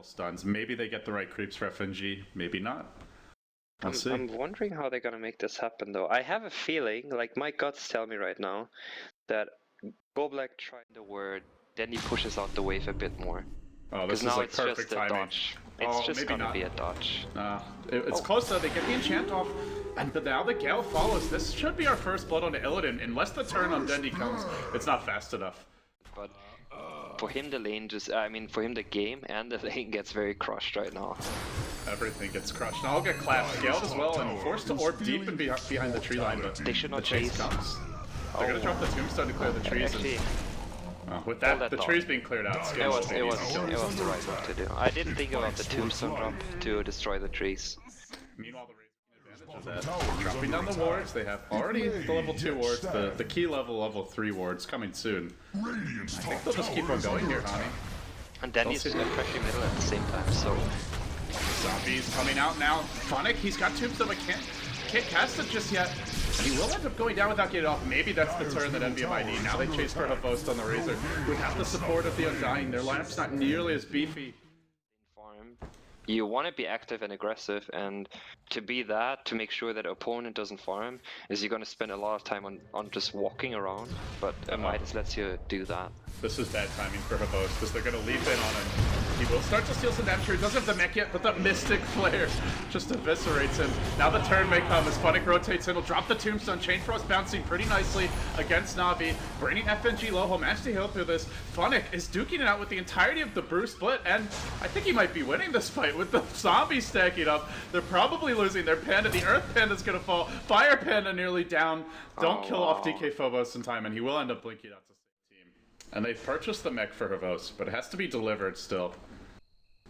stuns. Maybe they get the right creeps for FNG, maybe not. I'm wondering how they're gonna make this happen though. I have a feeling, like my guts tell me right now, that Goblek tried the word, then he pushes out the wave a bit more. Oh, this is now like it's perfect just a timing. dodge. It's just gonna be a dodge. It's close though. They get the enchant off, and now the Gale follows. This should be our first blood on Illidan. Unless the turn on Dendi comes, it's not fast enough. But for him, the lane for him, the game and the lane gets very crushed right now. Everything gets crushed. Now I'll get clapped, scaled as well, and forced to orb deep and behind the tree line, but they should not the chase comes. They're gonna drop the tombstone to clear the trees. Actually, with that, the trees being cleared out, it was the right move to do. I didn't think about the tombstone drop to destroy the trees. Meanwhile, the advantage of that, dropping down the wards. They have already the level 2 wards, the key level 3 wards coming soon. I think they'll just keep on going here, Hani. And then he's pressuring middle at the same time, so... Zombies coming out now. Phonic, he's got tombstone, but can't cast it just yet. And he will end up going down without getting off. Maybe that's the turn that NBMI need. Now they chase for Havost on the Razor. Without the support of the Undying, their lineup's not nearly as beefy. You want to be active and aggressive, and to be that, to make sure that opponent doesn't farm, is you're going to spend a lot of time on just walking around, but Midas lets you do that. This is bad timing for Havost, because they're going to leap in on him. He will start to steal some damage here. He doesn't have the mech yet, but the Mystic Flare just eviscerates him. Now the turn may come as Phonic rotates in. He'll drop the Tombstone. Chain Frost bouncing pretty nicely against Navi. Bringing FNG low. He'll manage to heal through this. Phonic is duking it out with the entirety of the Brew split, and I think he might be winning this fight with the zombies stacking up. They're probably losing their Panda. The Earth Panda's going to fall. Fire Panda nearly down. Don't kill off DK Phobos in time, and he will end up blinking out to save team. And they've purchased the mech for Havost, but it has to be delivered still.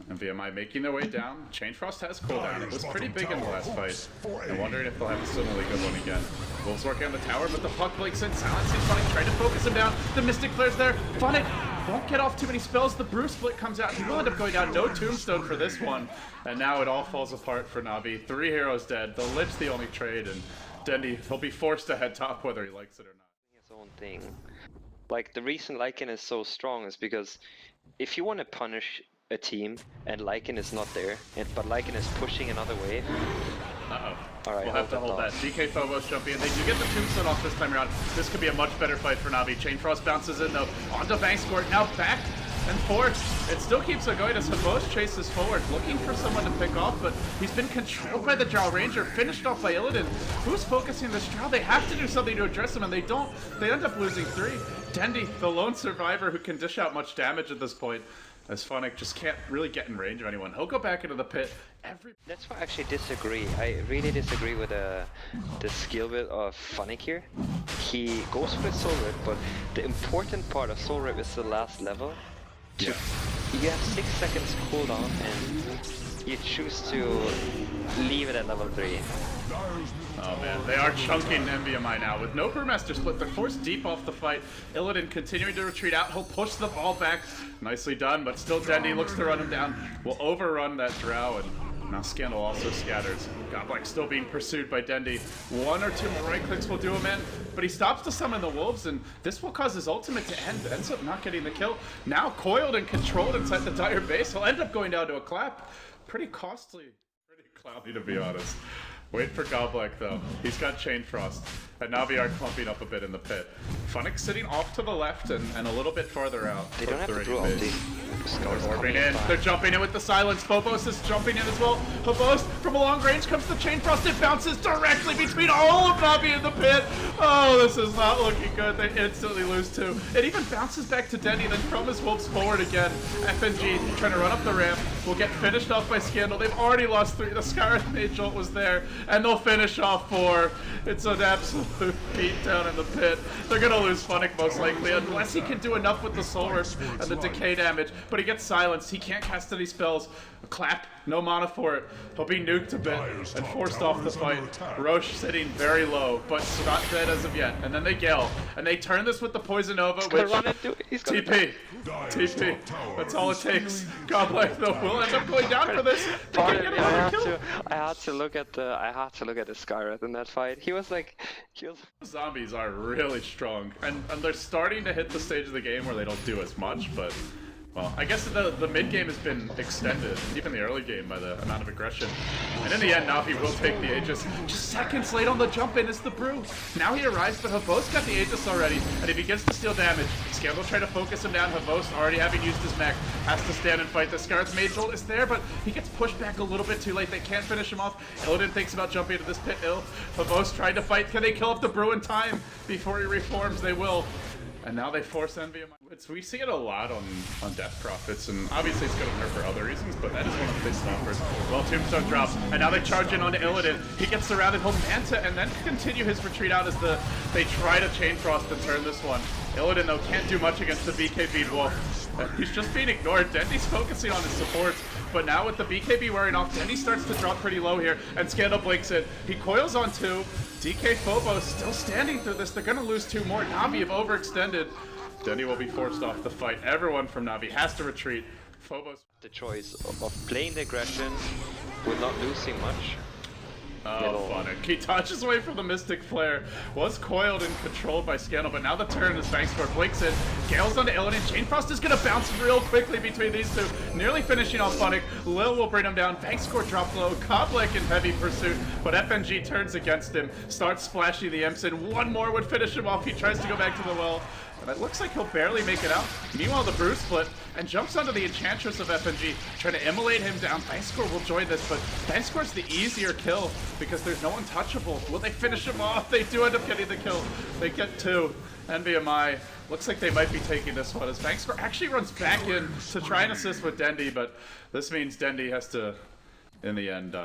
And VMI making their way down. Chain Frost has cooldown. It was pretty big in the last fight. I'm wondering if they'll have a similarly good one again. Wolves working on the tower, but the puck blinks in. Silencing Phonic, trying to focus him down. The Mystic Flare's there. Phonic won't get off too many spells. The Brew split comes out. He will end up going down. No Tombstone for this one. And now it all falls apart for Navi. 3 heroes dead. The Lich the only trade, and Dendi, he'll be forced to head top whether he likes it or not. His own thing. Like, the reason Lycan is so strong is because if you want to punish a team and Lycan is not there, but Lycan is pushing another wave. Alright, we'll have to hold that. DK Phobos jumping in. They do get the Tombstone off this time around. This could be a much better fight for Navi. Chain Frost bounces in though. Onto Vangscourt, now back and forth. It still keeps it going as Havost chases forward, looking for someone to pick off, but he's been controlled by the Drow Ranger, finished off by Illidan. Who's focusing this Drow? They have to do something to address him, and they don't. They end up losing 3. Dendi, the lone survivor who can dish out much damage at this point, as Phonic just can't really get in range of anyone. He'll go back into the pit. That's why I actually disagree. I really disagree with the skill build of Phonic here. He goes for the Soul Rip, but the important part of Soul Rip is the last level. You have 6 seconds cooldown and you choose to leave it at level 3. Oh man, they are chunking MVMI now. With no Brewmaster split, they're forced deep off the fight. Illidan continuing to retreat out. He'll push the ball back. Nicely done, but still Dendi looks to run him down. Will overrun that Drow, and now Scandal also scatters. Godlike still being pursued by Dendi. 1 or 2 more right clicks will do him in, but he stops to summon the Wolves, and this will cause his ultimate to end. Ends up not getting the kill. Now coiled and controlled inside the Dire base. He'll end up going down to a clap. Pretty costly. Pretty cloudy, to be honest. Wait for Godlike though. He's got Chain Frost. And Navi are clumping up a bit in the pit. Phonic sitting off to the left and a little bit farther out. They don't have to do ulti. They're orbing in. They're jumping in with the silence. Phobos is jumping in as well. Havost from a long range comes the Chain Frost. It bounces directly between all of Navi in the pit. Oh, this is not looking good. They instantly lose 2. It even bounces back to Dendi, then from his Wolves forward again. FNG trying to run up the ramp. Will get finished off by Scandal. They've already lost 3. The Scarlet Mage Jolt was there. And they'll finish off 4. It's an absolute beatdown in the pit. They're gonna lose Phonic most likely, unless he can do enough with the Soul Rip and the decay damage. But he gets silenced. He can't cast any spells. A clap, no mana for it. He'll be nuked a bit and forced off the fight. Roche sitting very low, but not dead as of yet. And then they Gale. And they turn this with the Poison Nova, which... TP. TP. That's all it takes. Godlike though will end up going down for this. I had to look at the Skywrath in that fight. Zombies are really strong, and they're starting to hit the stage of the game where they don't do as much, but Well, I guess the mid game has been extended, even the early game, by the amount of aggression. And in the end, Navi will take the Aegis. Just seconds late on the jump in is the Brew. Now he arrives, but Havost got the Aegis already, and he begins to steal damage. Scandal trying to focus him down. Havost, already having used his mech, has to stand and fight. The Scar's Mage Ult is there, but he gets pushed back a little bit too late. They can't finish him off. Illidan thinks about jumping into this pit. Havost trying to fight. Can they kill off the Brew in time before he reforms? They will. And now they force Envy. We see it a lot on Death Prophets, and obviously it's going to hurt for other reasons, but that is one of the big stoppers. Well, Tombstone drops, and now they charge in onto Illidan. He gets surrounded, he'll Manta, and then continue his retreat out as they try to Chain Frost and turn this one. Illidan, though, can't do much against the BKB Wolf. He's just being ignored. Dendy's focusing on his supports, but now with the BKB wearing off, Dendy starts to drop pretty low here, and Scandal blinks it. He coils on 2. DK Phobos still standing through this. They're going to lose 2 more. Navi have overextended. Dendy will be forced off the fight. Everyone from Navi has to retreat. Phobos. The choice of playing the aggression with not losing much. Oh, Funnick. He touches away from the Mystic Flare. Was coiled and controlled by Scandal, but now the turn as Bankscore blinks it. Gale's onto Illidan. Chain Frost is going to bounce real quickly between these two. Nearly finishing off Funnick. Lil will bring him down. Bankscore drop low. Koblek in heavy pursuit, but FNG turns against him. Starts splashing the Imps, and one more would finish him off. He tries to go back to the well, and it looks like he'll barely make it out. Meanwhile, the Brew split and jumps onto the Enchantress of FNG, trying to immolate him down. Bankscore will join this, but Bankscore's the easier kill because there's no untouchable. Will they finish him off? They do end up getting the kill. They get 2. NVMI looks like they might be taking this one as Bankscore actually runs back in to try and assist with Dendy, but this means Dendy has to, in the end,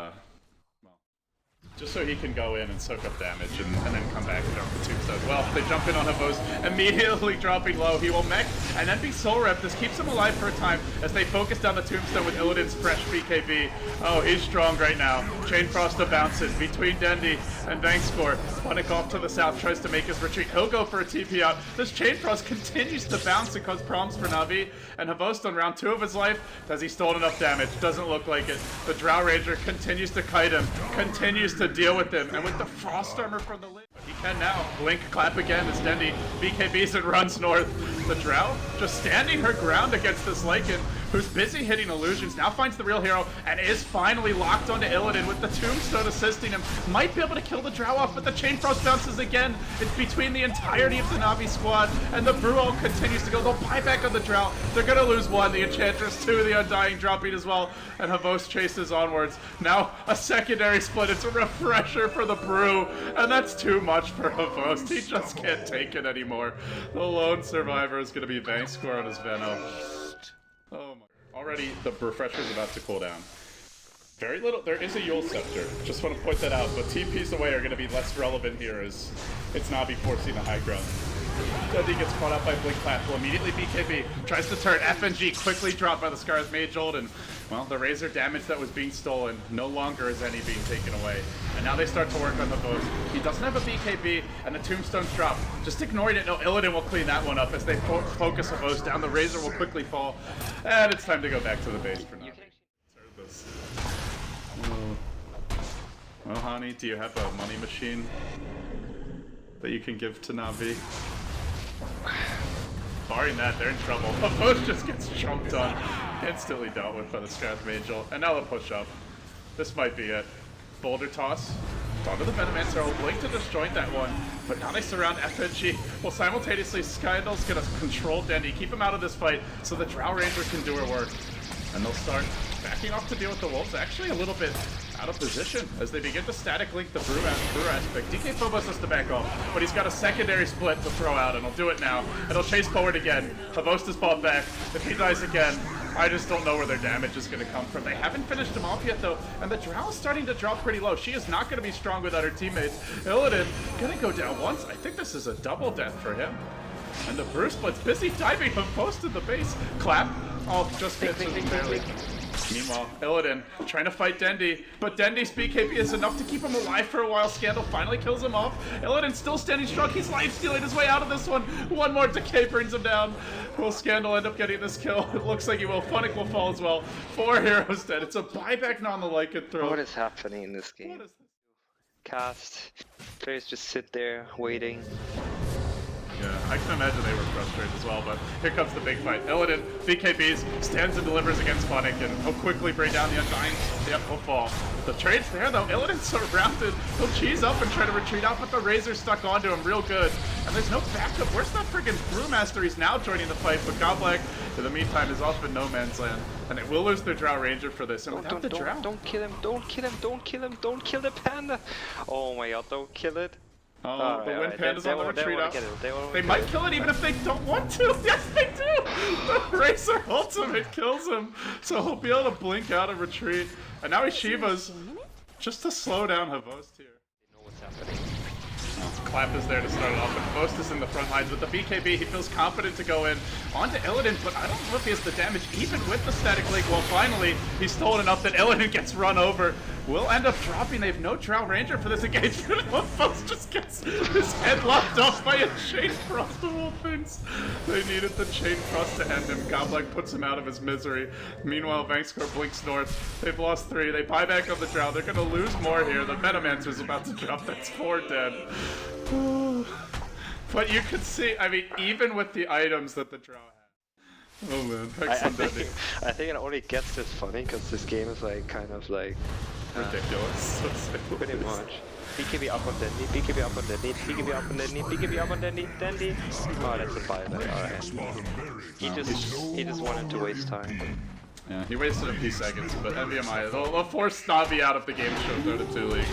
just so he can go in and soak up damage and then come back and drop the Tombstone. Well, they jump in on Havost, immediately dropping low. He will mech and then be Soul Rep. This keeps him alive for a time as they focus down the Tombstone with Illidan's fresh BKB. Oh, he's strong right now. Chain Frost to bounce it between Dendy and Bankscore. Funnick off to the south, tries to make his retreat. He'll go for a TP out. This Chain Frost continues to bounce and cause problems for Navi. And Havost on round 2 of his life, has he stolen enough damage? Doesn't look like it. The Drow Ranger continues to kite him, continues to deal with him, and with the Frost Armor from the lid, he can now blink clap again as Dendy BKBs and runs north. The Drow just standing her ground against this Lycan, who's busy hitting illusions, now finds the real hero and is finally locked onto Illidan with the Tombstone assisting him. Might be able to kill the Drow off, but the Chain Frost bounces again. It's between the entirety of the Navi squad, and the Brew ult continues to go. They'll buy back on the Drow. They're gonna lose 1. The Enchantress 2, the Undying dropping as well, and Havost chases onwards. Now a secondary split. It's a refresher for the Brew, and that's too much for Havost. He just can't take it anymore. The lone survivor is gonna be Bankscore on his Venom. Oh my. Already the refresher is about to cool down. Very little. There is a Yule Scepter. Just want to point that out. But TPs away are going to be less relevant here as it's Navi forcing the high ground. Dendy gets caught up by Blink Clap. Will immediately BKB. Tries to turn. FNG quickly dropped by the Scar's Mage Ult. And, well, the Razor damage that was being stolen no longer is any being taken away. And now they start to work on the bows. He doesn't have a BKB, and the Tombstone's drop. Just ignoring it. No, Illidan will clean that one up as they focus the bows down. The Razor will quickly fall. And it's time to go back to the base for Navi. Oh, honey, do you have a money machine that you can give to Navi? Barring that, they're in trouble. Havost just gets jumped on, instantly dealt with by the Scar's Mage Ult. And now they'll push up. This might be it. Boulder toss. Onto the Venomancer. Will blink to disjoint that one. But now they surround FNG. Well, simultaneously, Skydol's gonna control Dendy, keep him out of this fight so the Drow Ranger can do her work. And they'll start backing off to deal with the Wolves. Actually a little bit out of position as they begin to static link the Brew aspect. DK Phobos has to back off, but he's got a secondary split to throw out, and he'll do it now. And he'll chase forward again. Havost is bought back. If he dies again, I just don't know where their damage is going to come from. They haven't finished him off yet, though, and the Drow is starting to drop pretty low. She is not going to be strong without her teammates. Illidan going to go down once. I think this is a double death for him. And the Brew split's busy diving him close to the base. Clap. Oh, just hits him barely. Meanwhile, Illidan trying to fight Dendy, but Dendy's BKB is enough to keep him alive for a while. Scandal finally kills him off. Illidan still standing strong. He's life-stealing his way out of this one. One more decay brings him down. Will Scandal end up getting this kill? It looks like he will. Funnick will fall as well. 4 heroes dead. It's a buyback on the Lycan throw. What is happening in this game? Cast. Players just sit there waiting. Yeah. I can imagine they were frustrated as well, but here comes the big fight. Illidan, BKBs, stands and delivers against Funnick, and he'll quickly bring down the Undying. Yep, he'll fall. The trade's there though. Illidan's surrounded. He'll cheese up and try to retreat out, but the Razor's stuck onto him real good. And there's no backup. Where's that friggin' Brewmaster? He's now joining the fight, but Godblack, in the meantime, is off in no man's land. And they will lose their Drow Ranger for this. And without the Drow... Don't kill him, don't kill him, don't kill him, don't kill the panda! Oh my god, don't kill it. Oh, but when Panda's on the retreat up, they might kill it even it. if they don't want to. Yes, they do! The Razor ultimate kills him. So he'll be able to blink out and retreat. And now he Shivas just to slow down Havost here. They know what's happening. Clap is there to start it off, and Havost is in the front lines. With the BKB, he feels confident to go in onto Illidan, but I don't know if he has the damage, even with the static link. Well, finally, he's stolen enough that Illidan gets run over. Will end up dropping. They have no Drow Ranger for this engagement. Havost just gets his head lopped off by a Chain Frost of all things. They needed the Chain Frost to end him. Godblack puts him out of his misery. Meanwhile, Vangscore blinks north. They've lost 3. They buy back on the Drow. They're going to lose more here. The Venomancer's about to drop. That's 4 dead. But you can see, I mean, even with the items that the Drow had. Oh man, I think it only gets this funny because this game is like kind of like ridiculous. Pretty much. BKB up on Dandy, BKB up on Dandy, BKB up on Dandy, BKB up on Dandy, Dandy. Oh, that's a buyback. Alright. He just wanted to waste time. Yeah, he wasted a few seconds, but NVMI, they'll force Snobby out of the game show Dota 2 League.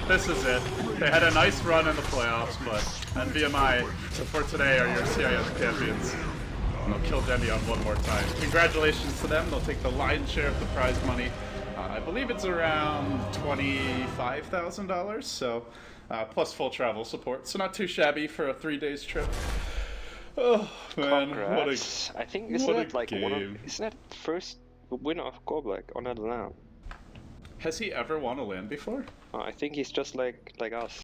This is it. They had a nice run in the playoffs, but NVMI, for today, are your CIS champions. And they'll kill Dendy on one more time. Congratulations to them. They'll take the lion's share of the prize money. I believe it's around $25,000, so plus full travel support. So not too shabby for a 3 days trip. Oh man, Congrats. what a I think isn't it like game. isn't that first winner of Godblack on that LAN? Has he ever won a LAN before? I think he's just like us.